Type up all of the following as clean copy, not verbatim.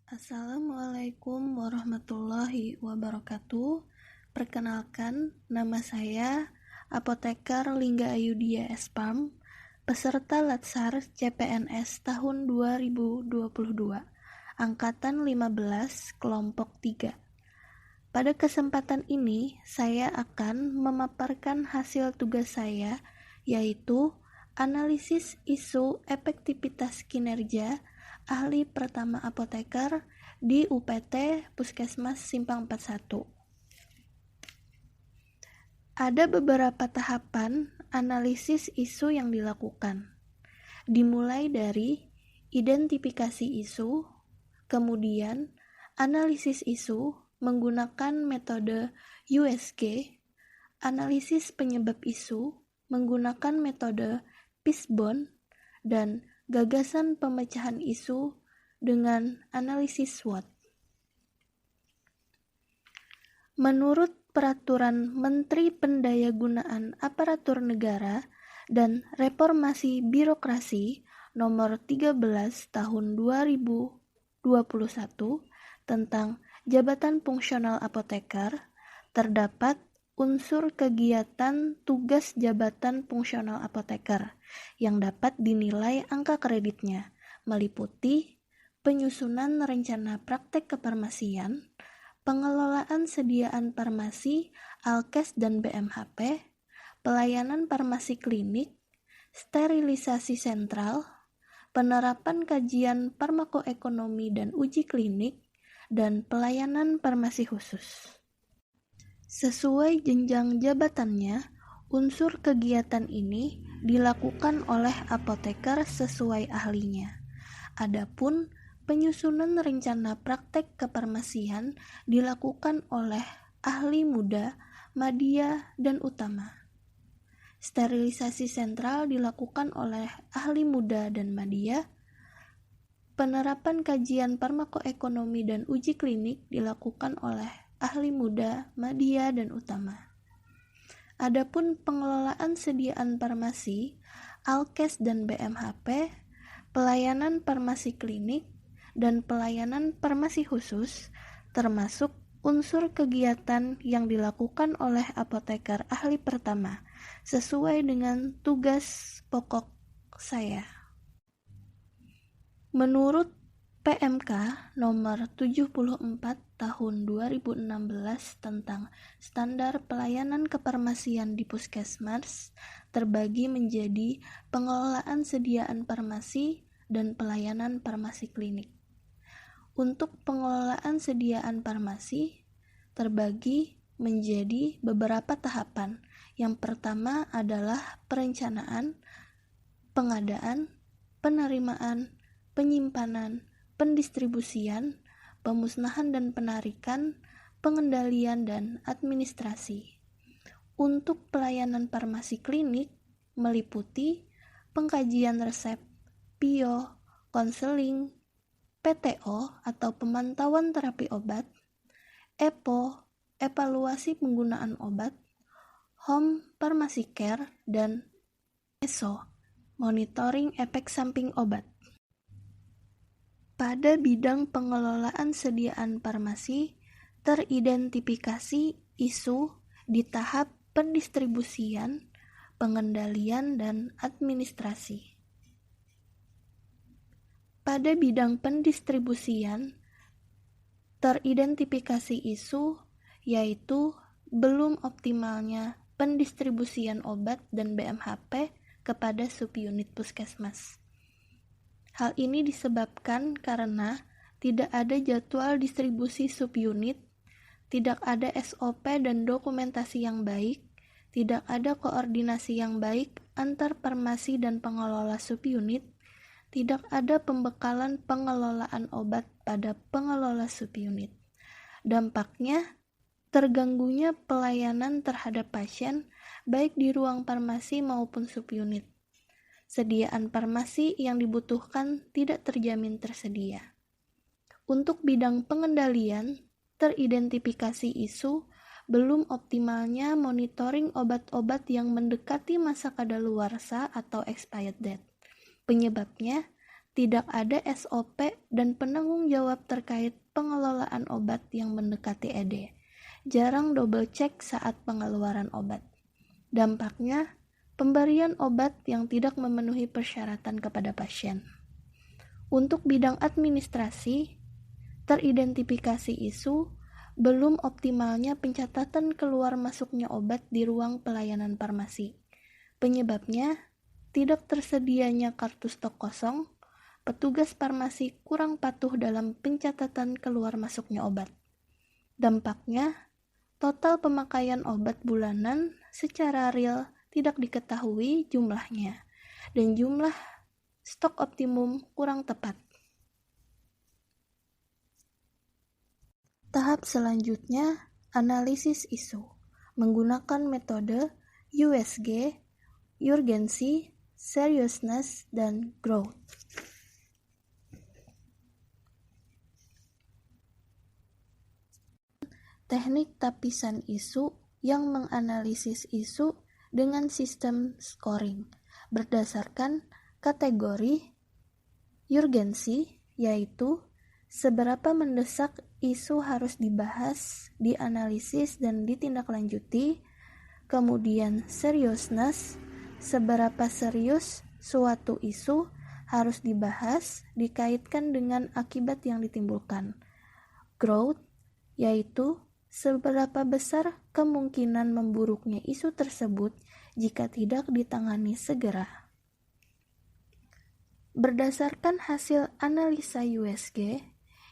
Assalamualaikum warahmatullahi wabarakatuh. Perkenalkan, nama saya Apoteker Lingga Ayudia Espam, peserta Latsar CPNS tahun 2022, Angkatan 15, Kelompok 3. Pada kesempatan ini, saya akan memaparkan hasil tugas saya, yaitu analisis isu efektivitas kinerja ahli pertama apoteker di UPT Puskesmas Simpang 41. Ada beberapa tahapan analisis isu yang dilakukan, dimulai dari identifikasi isu, kemudian analisis isu menggunakan metode USG, analisis penyebab isu menggunakan metode Fishbone, dan gagasan pemecahan isu dengan analisis SWOT. Menurut Peraturan Menteri Pendayagunaan Aparatur Negara dan Reformasi Birokrasi Nomor 13 Tahun 2021 tentang Jabatan Fungsional Apoteker, terdapat unsur kegiatan tugas jabatan fungsional apoteker yang dapat dinilai angka kreditnya, meliputi penyusunan rencana praktek kefarmasian, pengelolaan sediaan farmasi, Alkes dan BMHP, pelayanan farmasi klinik, sterilisasi sentral, penerapan kajian farmakoekonomi dan uji klinik, dan pelayanan farmasi khusus. Sesuai jenjang jabatannya, unsur kegiatan ini dilakukan oleh apoteker sesuai ahlinya. Adapun penyusunan rencana praktek kefarmasian dilakukan oleh ahli muda, madya, dan utama. Sterilisasi sentral dilakukan oleh ahli muda dan madya. Penerapan kajian farmakoekonomi dan uji klinik dilakukan oleh ahli muda, madya, dan utama. Adapun pengelolaan sediaan farmasi, Alkes dan BMHP, pelayanan farmasi klinik, dan pelayanan farmasi khusus, termasuk unsur kegiatan yang dilakukan oleh apoteker ahli pertama, sesuai dengan tugas pokok saya. Menurut PMK nomor 74 tahun 2016 tentang standar pelayanan kefarmasian di puskesmas terbagi menjadi pengelolaan sediaan farmasi dan pelayanan farmasi klinik. Untuk pengelolaan sediaan farmasi terbagi menjadi beberapa tahapan. Yang pertama adalah perencanaan, pengadaan, penerimaan, penyimpanan, pendistribusian, pemusnahan dan penarikan, pengendalian dan administrasi. Untuk pelayanan farmasi klinik meliputi pengkajian resep, PIO, konseling, PTO atau pemantauan terapi obat, EPO, evaluasi penggunaan obat, home pharmacy care, dan ESO, monitoring efek samping obat. Pada bidang pengelolaan sediaan farmasi, teridentifikasi isu di tahap pendistribusian, pengendalian, dan administrasi. Pada bidang pendistribusian, teridentifikasi isu yaitu belum optimalnya pendistribusian obat dan BMHP kepada subunit puskesmas. Hal ini disebabkan karena tidak ada jadwal distribusi subunit, tidak ada SOP dan dokumentasi yang baik, tidak ada koordinasi yang baik antar farmasi dan pengelola subunit, tidak ada pembekalan pengelolaan obat pada pengelola subunit. Dampaknya, terganggunya pelayanan terhadap pasien baik di ruang farmasi maupun subunit. Sediaan farmasi yang dibutuhkan tidak terjamin tersedia. Untuk bidang pengendalian, teridentifikasi isu belum optimalnya monitoring obat-obat yang mendekati masa kadaluarsa atau expired date. Penyebabnya, tidak ada SOP dan penanggung jawab terkait pengelolaan obat yang mendekati ED. Jarang double check saat pengeluaran obat. Dampaknya, pemberian obat yang tidak memenuhi persyaratan kepada pasien. Untuk bidang administrasi, teridentifikasi isu belum optimalnya pencatatan keluar masuknya obat di ruang pelayanan farmasi. Penyebabnya, tidak tersedianya kartu stok kosong, petugas farmasi kurang patuh dalam pencatatan keluar masuknya obat. Dampaknya, total pemakaian obat bulanan secara real tidak diketahui jumlahnya, dan jumlah stok optimum kurang tepat. Tahap selanjutnya, analisis isu menggunakan metode USG, urgency, seriousness, dan growth. Teknik tapisan isu yang menganalisis isu dengan sistem scoring berdasarkan kategori urgency, yaitu seberapa mendesak isu harus dibahas, dianalisis, dan ditindaklanjuti. Kemudian seriousness, seberapa serius suatu isu harus dibahas, dikaitkan dengan akibat yang ditimbulkan. Growth, yaitu seberapa besar kemungkinan memburuknya isu tersebut jika tidak ditangani segera. Berdasarkan hasil analisa USG,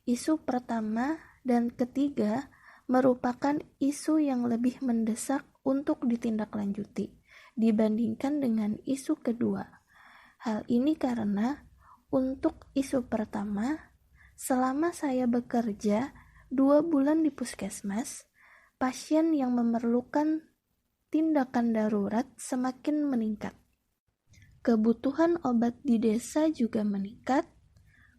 isu pertama dan ketiga merupakan isu yang lebih mendesak untuk ditindaklanjuti dibandingkan dengan isu kedua. Hal ini karena untuk isu pertama, selama saya bekerja 2 bulan di puskesmas, pasien yang memerlukan tindakan darurat semakin meningkat. Kebutuhan obat di desa juga meningkat.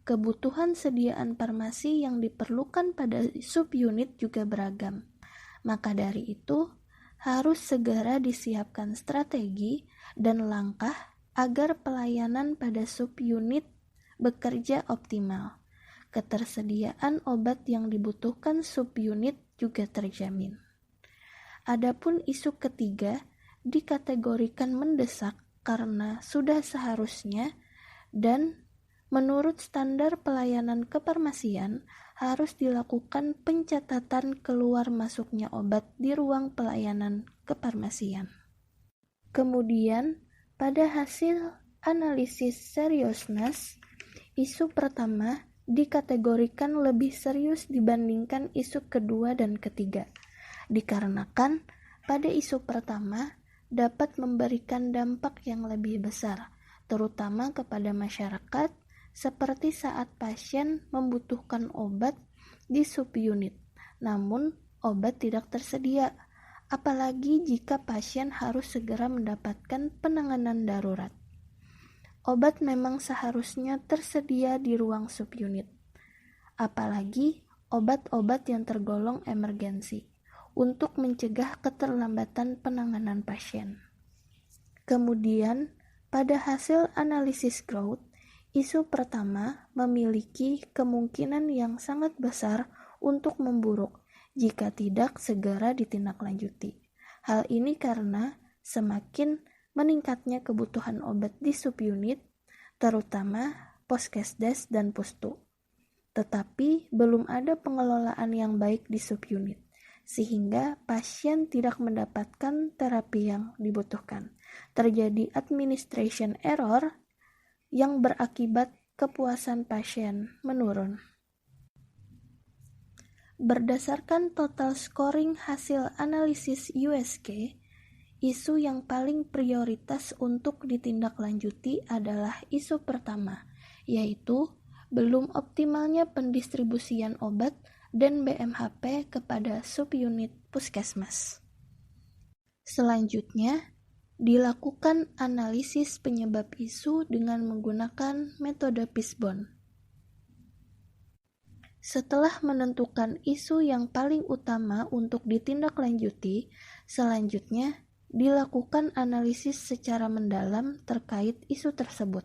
Kebutuhan sediaan farmasi yang diperlukan pada subunit juga beragam. Maka dari itu, harus segera disiapkan strategi dan langkah agar pelayanan pada subunit bekerja optimal. Ketersediaan obat yang dibutuhkan subunit juga terjamin. Adapun isu ketiga dikategorikan mendesak karena sudah seharusnya dan menurut standar pelayanan kefarmasian harus dilakukan pencatatan keluar masuknya obat di ruang pelayanan kefarmasian. Kemudian, pada hasil analisis seriousness, isu pertama dikategorikan lebih serius dibandingkan isu kedua dan ketiga, dikarenakan pada isu pertama dapat memberikan dampak yang lebih besar, terutama kepada masyarakat, seperti saat pasien membutuhkan obat di subunit, namun obat tidak tersedia, apalagi jika pasien harus segera mendapatkan penanganan darurat. Obat memang seharusnya tersedia di ruang subunit, apalagi obat-obat yang tergolong emergensi, untuk mencegah keterlambatan penanganan pasien. Kemudian, pada hasil analisis growth, isu pertama memiliki kemungkinan yang sangat besar untuk memburuk jika tidak segera ditindaklanjuti. Hal ini karena semakin meningkatnya kebutuhan obat di subunit, terutama Poskesdes dan Pustu. Tetapi belum ada pengelolaan yang baik di subunit, sehingga pasien tidak mendapatkan terapi yang dibutuhkan. Terjadi administration error yang berakibat kepuasan pasien menurun. Berdasarkan total scoring hasil analisis USG, isu yang paling prioritas untuk ditindaklanjuti adalah isu pertama, yaitu belum optimalnya pendistribusian obat dan BMHP kepada subunit puskesmas. Selanjutnya, dilakukan analisis penyebab isu dengan menggunakan metode Fishbone. Setelah menentukan isu yang paling utama untuk ditindaklanjuti, selanjutnya dilakukan analisis secara mendalam terkait isu tersebut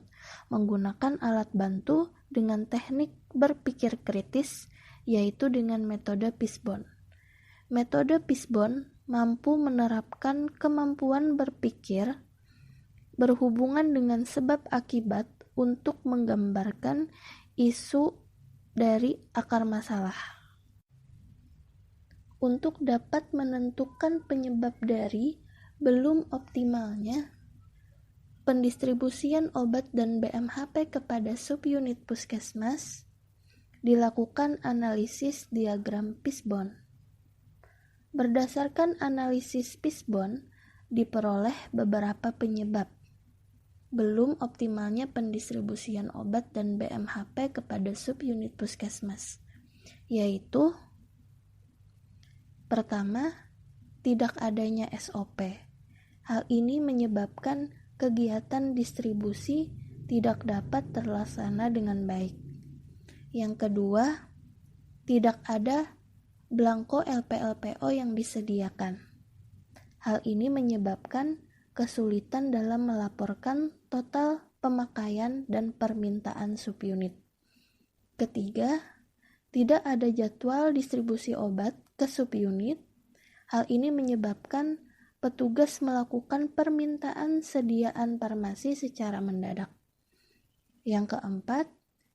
menggunakan alat bantu dengan teknik berpikir kritis, yaitu dengan metode Fishbone. Metode Fishbone mampu menerapkan kemampuan berpikir berhubungan dengan sebab akibat untuk menggambarkan isu dari akar masalah. Untuk dapat menentukan penyebab dari belum optimalnya pendistribusian obat dan BMHP kepada subunit puskesmas, dilakukan analisis diagram Fishbone. Berdasarkan analisis Fishbone, diperoleh beberapa penyebab belum optimalnya pendistribusian obat dan BMHP kepada subunit puskesmas, yaitu pertama, tidak adanya SOP. Hal ini menyebabkan kegiatan distribusi tidak dapat terlaksana dengan baik. Yang kedua, tidak ada belangko LPLPO yang disediakan. Hal ini menyebabkan kesulitan dalam melaporkan total pemakaian dan permintaan subunit. Ketiga, tidak ada jadwal distribusi obat ke subunit. Hal ini menyebabkan petugas melakukan permintaan sediaan farmasi secara mendadak. Yang keempat,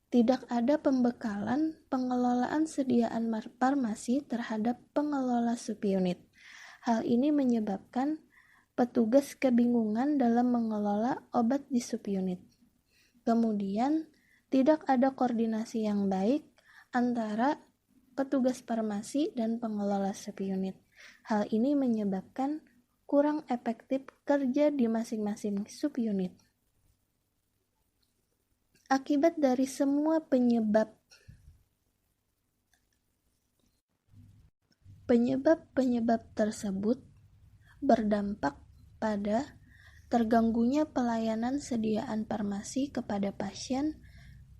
tidak ada pembekalan pengelolaan sediaan farmasi terhadap pengelola subunit. Hal ini menyebabkan petugas kebingungan dalam mengelola obat di subunit. Kemudian, tidak ada koordinasi yang baik antara petugas farmasi dan pengelola subunit. Hal ini menyebabkan kurang efektif kerja di masing-masing subunit. Akibat dari semua penyebab tersebut berdampak pada terganggunya pelayanan sediaan farmasi kepada pasien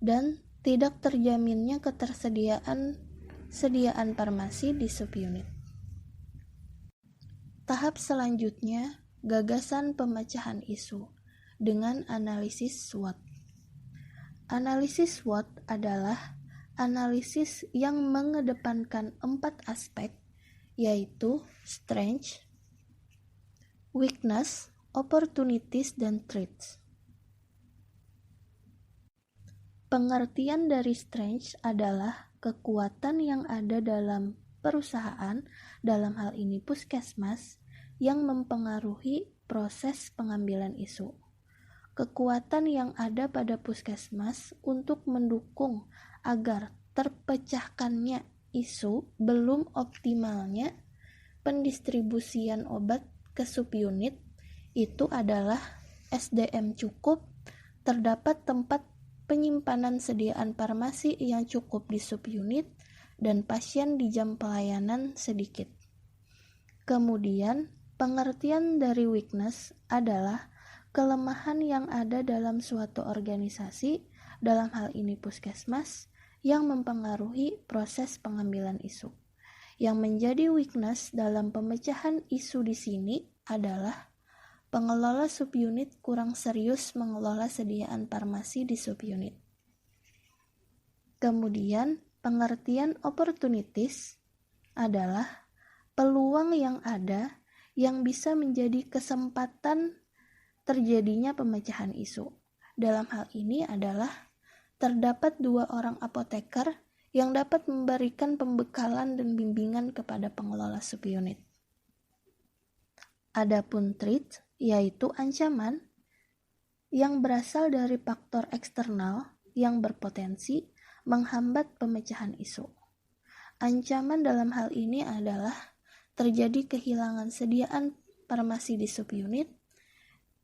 dan tidak terjaminnya ketersediaan farmasi di subunit. Tahap selanjutnya, gagasan pemecahan isu dengan analisis SWOT. Analisis SWOT adalah analisis yang mengedepankan 4 aspek, yaitu strength, weakness, opportunities, dan threats. Pengertian dari strength adalah kekuatan yang ada dalam perusahaan, dalam hal ini puskesmas, yang mempengaruhi proses pengambilan isu. Kekuatan yang ada pada puskesmas untuk mendukung agar terpecahkannya isu belum optimalnya pendistribusian obat ke subunit itu adalah SDM cukup, terdapat tempat penyimpanan sediaan farmasi yang cukup di subunit, dan pasien di jam pelayanan sedikit. Kemudian, pengertian dari weakness adalah kelemahan yang ada dalam suatu organisasi, dalam hal ini puskesmas, yang mempengaruhi proses pengambilan isu. Yang menjadi weakness dalam pemecahan isu di sini adalah pengelola subunit kurang serius mengelola sediaan farmasi di subunit. Kemudian, pengertian opportunities adalah peluang yang ada yang bisa menjadi kesempatan terjadinya pemecahan isu. Dalam hal ini adalah terdapat 2 orang apoteker yang dapat memberikan pembekalan dan bimbingan kepada pengelola subunit. Adapun threat, yaitu ancaman yang berasal dari faktor eksternal yang berpotensi menghambat pemecahan isu. Ancaman dalam hal ini adalah terjadi kehilangan sediaan farmasi di subunit,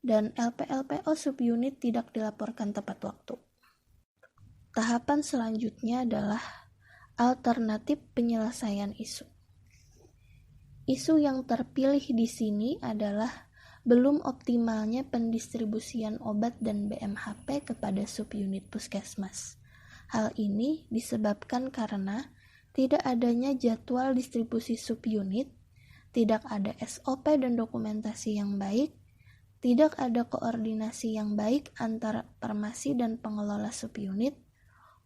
dan LPLPO subunit tidak dilaporkan tepat waktu. Tahapan selanjutnya adalah alternatif penyelesaian isu. Isu yang terpilih di sini adalah belum optimalnya pendistribusian obat dan BMHP kepada subunit puskesmas. Hal ini disebabkan karena tidak adanya jadwal distribusi subunit tidak ada SOP dan dokumentasi yang baik, tidak ada koordinasi yang baik antara farmasi dan pengelola subunit,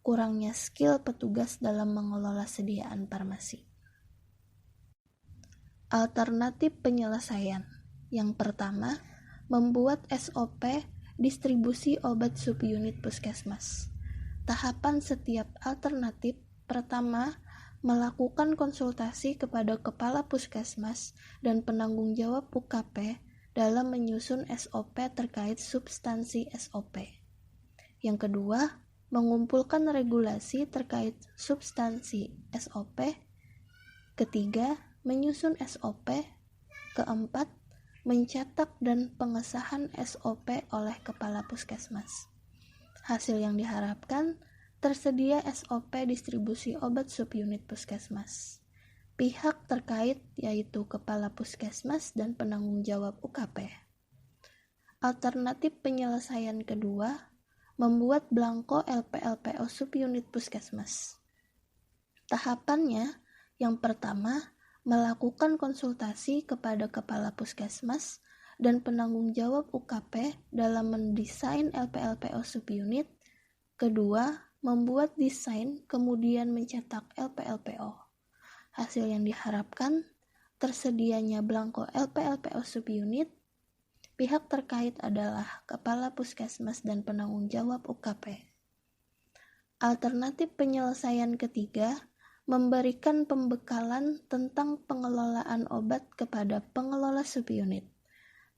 kurangnya skill petugas dalam mengelola sediaan farmasi. Alternatif penyelesaian. Yang pertama, membuat SOP distribusi obat subunit puskesmas. Tahapan setiap alternatif: pertama, melakukan konsultasi kepada kepala puskesmas dan penanggung jawab UKP dalam menyusun SOP terkait substansi SOP. Yang kedua, mengumpulkan regulasi terkait substansi SOP. Ketiga, menyusun SOP. Keempat, mencetak dan pengesahan SOP oleh kepala puskesmas. Hasil yang diharapkan, tersedia SOP distribusi obat subunit puskesmas. Pihak terkait yaitu kepala puskesmas dan penanggung jawab UKP. Alternatif penyelesaian kedua, membuat belangko LPLPO subunit puskesmas. Tahapannya, yang pertama, melakukan konsultasi kepada kepala puskesmas dan penanggung jawab UKP dalam mendesain LPLPO subunit. Kedua, membuat desain kemudian mencetak LPLPO. Hasil yang diharapkan, tersedianya belangko LPLPO subunit. Pihak terkait adalah kepala puskesmas dan penanggung jawab UKP. Alternatif penyelesaian ketiga, memberikan pembekalan tentang pengelolaan obat kepada pengelola subunit.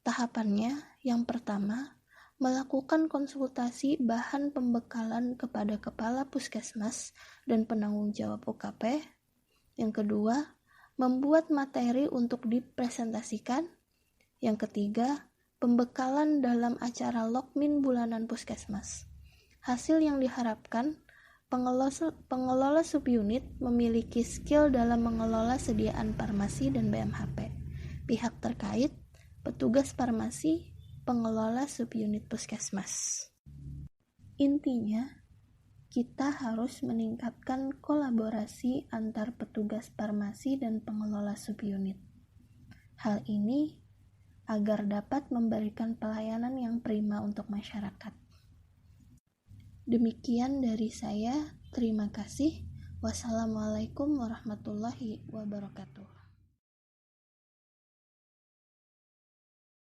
Tahapannya, yang pertama, melakukan konsultasi bahan pembekalan kepada kepala puskesmas dan penanggung jawab UKP. Yang kedua, membuat materi untuk dipresentasikan. Yang ketiga, pembekalan dalam acara lokmin bulanan puskesmas. Hasil yang diharapkan, pengelola subunit memiliki skill dalam mengelola sediaan farmasi dan BMHP. Pihak terkait, petugas farmasi, pengelola subunit puskesmas. Intinya, kita harus meningkatkan kolaborasi antar petugas farmasi dan pengelola subunit. Hal ini agar dapat memberikan pelayanan yang prima untuk masyarakat. Demikian dari saya, terima kasih. Wassalamualaikum warahmatullahi wabarakatuh.